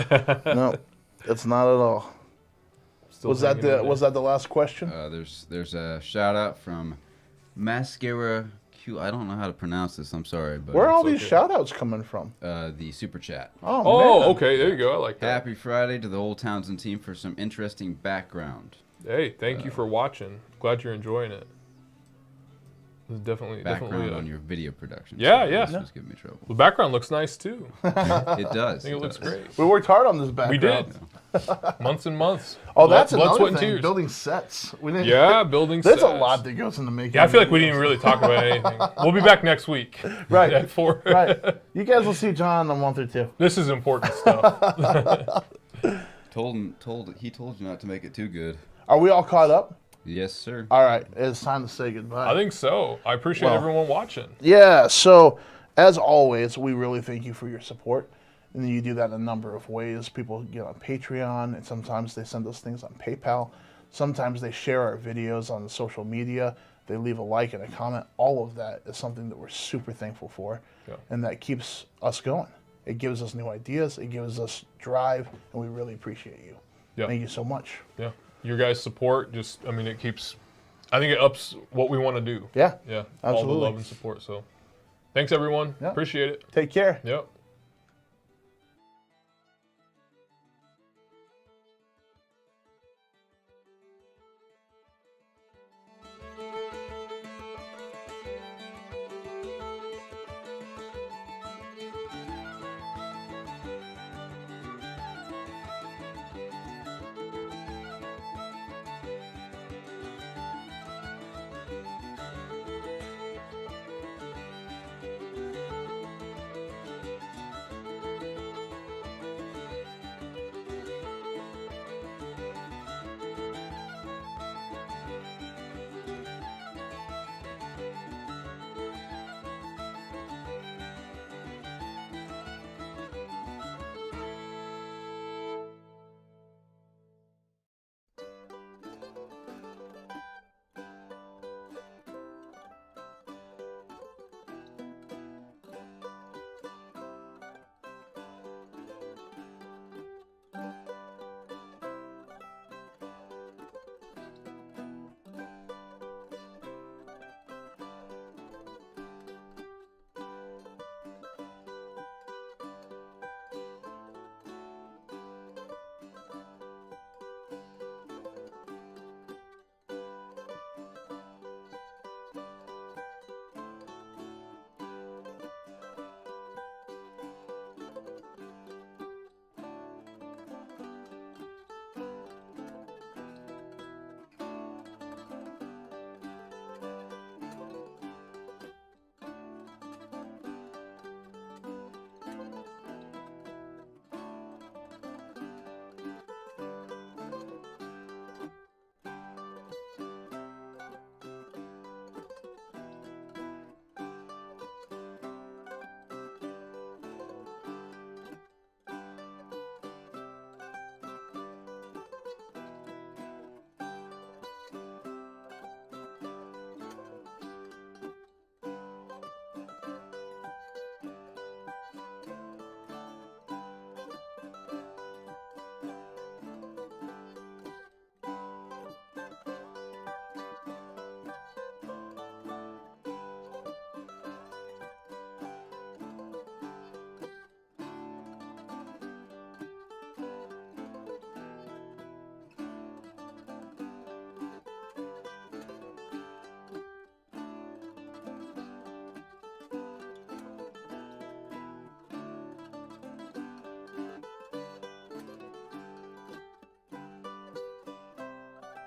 no, it's not at all. Still Was that hanging in was there. that the last question? There's a shout out from Mascara Q. I don't know how to pronounce this. I'm sorry, but Where are all it's these okay. shout outs coming from? the super chat. Oh, man. okay. There you go. I like that. Happy Friday to the whole Townsend team for some interesting background. Hey, thank you for watching. Glad you're enjoying it. It's definitely Background a- on your video production. Yeah, so yeah. This was giving me trouble. The background looks nice too. It does. I think it looks great. We worked hard on this We did. background. Months and months. Oh, that's Blood, another sweat, and thing. tears. Building sets. We didn't, Yeah, building There's sets. a lot that goes into making. Yeah, I feel like we videos. didn't even really talk about anything. We'll be back next week. Right. At 4. Right. You guys will see John in a month or two. This is important stuff. He told you not to make it too good. Are we all caught up? Yes, sir. All right. It's time to say goodbye. I think so. I appreciate Well, everyone watching. Yeah, so as always, we really thank you for your support. And you do that in a number of ways. People get on Patreon, and sometimes they send us things on PayPal. Sometimes they share our videos on social media. They leave a like and a comment. All of that is something that we're super thankful for, Yeah. and that keeps us going. It gives us new ideas. It gives us drive, and we really appreciate you. Yeah. Thank you so much. Yeah. Your guys' support just, I mean, it keeps, I think it ups what we want to do. Yeah, Yeah. All the absolutely. love and support. So thanks, everyone. Yeah. Appreciate it. Take care. Yep.